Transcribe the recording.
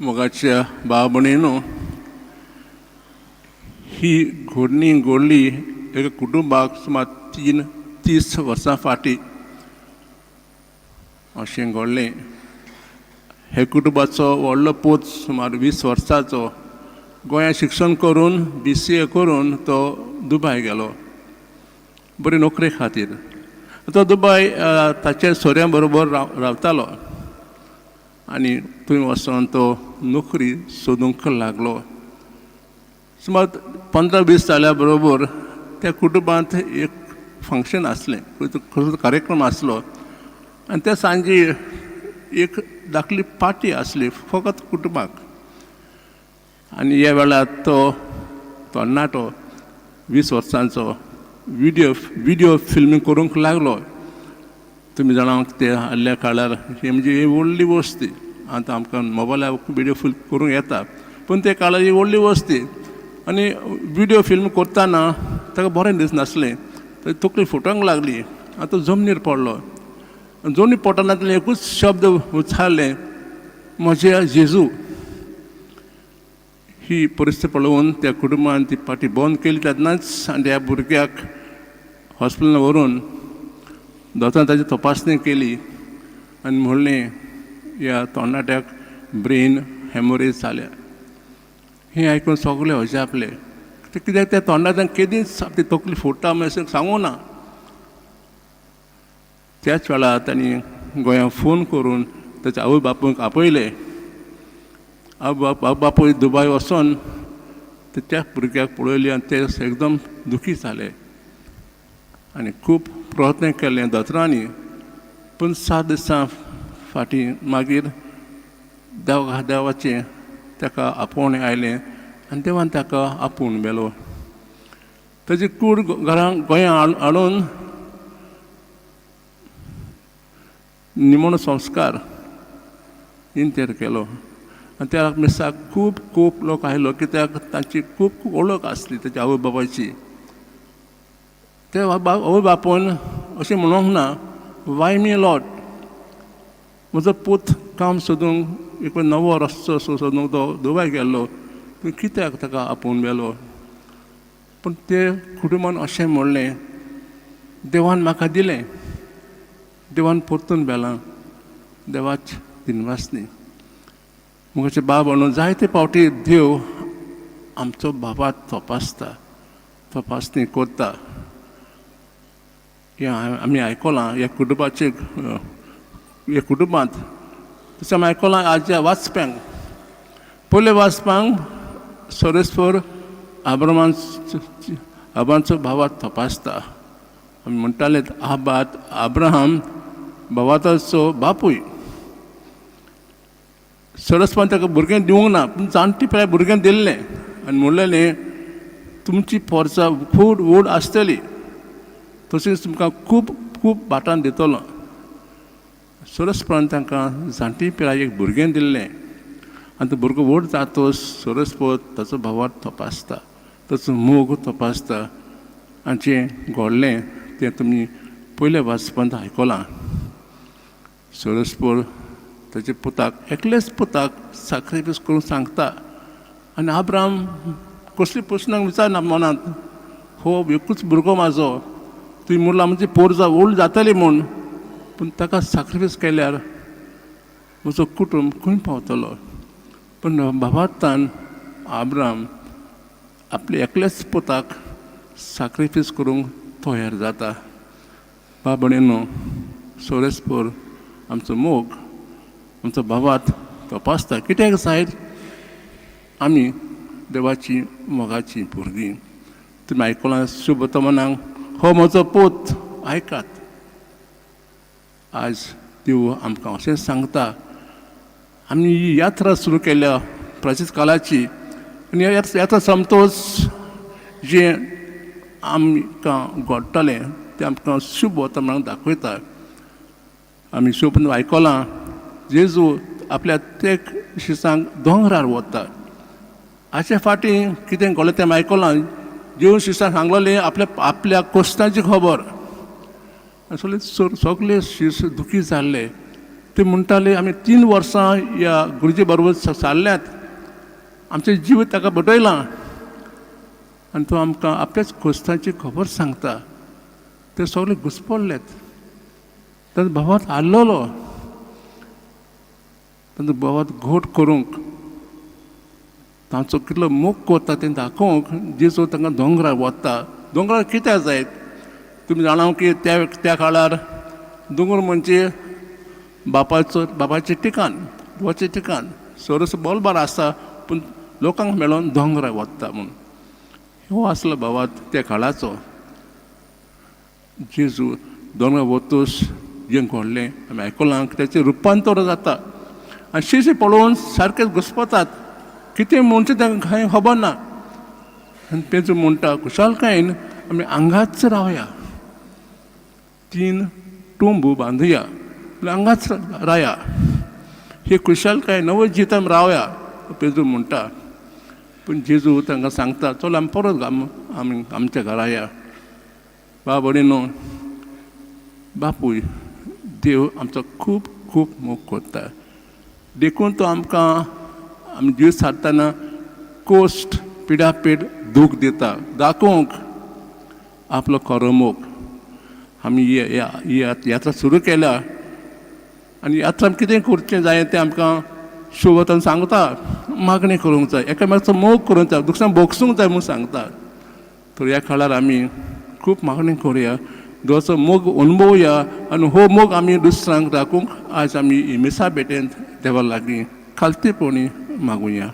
मोगाच्या भाव भयणीनो, ही घडणी घडली एका कुटुंबाक सुमार 30 वर्सां फाटीं अशें घडलें. हे कुटुंबाचो व्हडलो पूत सुमार 20 वर्सांचो गोंयांत शिक्षण करून BCA करून तो दुबय गेलो बरी नोकरे खातीर. तो दुबय ताच्या सोऱ्यां बरोबर रावतालो आनी थंय वचून तो नोकरी सोदूंक लागलो. सुमार 15-20 जाल्या बरोबर त्या कुटुंबांत एक फंक्शन आसलें, खंयचो कार्यक्रम आसलो आनी त्या सांजे एक धाकली पार्टी आसली फकत कुटुंबाक. आनी ह्या वेळार तो तरणाटो 20 वर्सांचो विडियो फिल्मींग करूंक लागलो. तुमी जाणांक ते आदल्या काळार हे म्हणजे व्हडली वस्ती. आतां आमकां मोबायलार विडियो फिल्म करूंक येता, पूण त्या काळार ही व्हडली वस्ती. आनी विडियो फिल्म करतना ताका बरें दिसनासलें, तकली फुटोंक लागली आनी तो जमनीर पडलो. जमनीर पडटना ताणें एकूच शब्द उच्चारले, म्हजे जेजू. ही परिस्थिती पळोवन त्या कुटुंबान ती पार्टी बंद केली. तेन्नाच आनी ह्या भुरग्याक हॉस्पिटलांत व्हरून दोतोरान ताची तपासणी केली आनी म्हणलें ह्या तरणाट्याक ब्रेन हेमोरेज जाल्या. हें आयकून सगळे अजापले. कित्याक त्या तरणाट्यान केदींच आपली तकली फोडटा म्हण सांगूं ना. त्याच वेळार तांणी गोंयांत फोन करून ताच्या आवय बापूयक आपयले. आवय बापूय दुबय वचून त्या भुरग्याक पळयली आनी ते एकदम दुखी जाले आनी खूब प्रयत्न केले दोतोरांनी. पूण 7 दिसां फाटीं मागीर देवाचें ताका आपोवणें आयलें आनी देवान ताका आपोवन व्हेलो. ताजी कूड घरांत गोंयांत हाडून निमणो संस्कार इंतेर केलो. आनी त्या मिसाक खूब लोक आयलो, कित्याक तांची खूब वळख आसली ताच्या आवय बापायची. ते आवय बापून अशें म्हणूंक ना, वाय मी लॉर्ड, म्हजो पूत काम सोदूंक एक नवो रस्तो सोदूंक तो दुबय गेल्लो, पूण कित्याक ताका आपोवन व्हेलो. पूण ते कुटुंबान अशें म्हणलें, देवान म्हाका दिलें, देवान परतून व्हेलां, देवाच दिनवासनी. मुखाचे बाब म्हणून जायते फावटी देव आमचो बाबा तपासणी करता. हें आमी आयकलां ह्या कुटुंबाचे ह्या कुटुंबांत. तशें आमी आयकलां आजच्या वाचप्यांक. पयले वाचप्यांक सोरेस्पर आब्रामाचो भावा तपासता. आमी म्हणटाले आब्राहाम भावाचो बापूय. सरस्पान ताका भुरगें दिवंक ना, पूण जाणटी पिराय भुरगें दिल्लें आनी म्हणलेलें तुमची पोरसां खूब व्हड आसतली, तशेंच तुमकां खूब भाटान दितलो. सरस्पान तांकां जाणटी पिराय एक भुरगें दिल्लें आनी तो भुरगो व्हड जातोच सरस्पत ताचो भावाक तपासता, ताचो मोग तपासता. आनी जें घडलें तें तुमी पयले वाचपांत आयकलां. सरस्पर ताच्या पुताक एकलेच पुताक सॅक्रिफायस करून सांगता. आनी आब्राम कसली प्रस्नाक विचारना मनांत, हो एकूच भुरगो म्हाजो, तुवें म्हणलां म्हणजे पोरजा व्हड जातली म्हूण, पूण ताका सॅक्रिफायस केल्यार म्हजो कुटूंब खंय पावतलो. पूण भावार्थान आब्राम आपले एकलेच पुताक सॅक्रिफायस करूंक तयार जाता. बाबणेनो, सोरेस्पर आमचो मोग आमचो भावात तपासता. कित्याक जायत आमी देवाची मोगाची भुरगीं. तुमी आयकलां शुभतमनाक, हो म्हजो पूत आयकात. आज देव आमकां अशें सांगता. आमी ही यात्रा सुरू केल्या प्राचीन काळाची आनी ह्या यात्रा समतोच जें आमकां घडटलें तें आमकां शुभ वर्तमानाक दाखयता. आमी शुभ आयकलां जेजू आपल्या ते शिसांक दोंगरार वता. हाचे फाटीं कितें घडलें तें आयकलां. जेजू शिसांक सांगलेलें आपल्या कोश्टांची खबर. सगळे शिस दुखी जाल्ले ते म्हणटाले आमी 3 वर्सां ह्या गुरुजी बरोबर सारल्यात, आमचे जीव ताका बटयला आनी तो आमकां आपल्याच खोस्तांची खबर सांगता. ते सगळे घुसपडलेत. ताजो भावात आल्लोलो, ताजो भावात घोट करूंक, तांचो कितलो मोग करता तें दाखोवंक जेजू तांकां दोंगरार व्हरता. दोंगरार कित्याक जाय? तुमी जाणा की त्या काळार दोंगर म्हणजे बापाचें ठिकाण, देवाचें ठिकाण. सरस बोलबार आसा पूण लोकांक मेळोन दोंगरार वता म्हूण. हो आसलो भावात त्या काळाचो. जेजू दोंगरार वतूस जें घडलें आमी आयकलां की तेचें रुपांतर जाता आनी शिशे पळोवन सारकेच घुसपतात. कितें म्हणचे तांकां कांय खबर ना. आनी तेजू म्हणटा खुशालकायेन आमी हांगाच रावया, 3 टुंब बांदुया, हांगाच रावया, ही खुशालकाय नवो जितान रावया पेजू म्हणटा. पूण जेजू तांकां सांगता चल आमी परत आमी आमच्या घरा या. बाब भयणीनो, बापूय देव आमचो खूब खूब मोग करता. देखून तो आमकां आमी जीव सारतना कोश्ट पिडापीड दूख दिता दाखोवंक आपलो खरो मोग. आमी ही यात्रा सुरू केल्या आनी यात्रांत कितें करचें जाय तें आमकां शिवतान सांगता. मागणी करूंक जाय, एकामेकाचो मोग करूंक जाय, दुसऱ्यांक भोगसूंक जाय म्हूण सांगता. तर ह्या काळार आमी खूब मागणी करुया, देवाचो मोग अनुभवया आनी हो मोग आमी दुसऱ्यांक दाखोवंक आज आमी ही मिसा भेटेंत देवा लागीं खालतीपणी मागुया.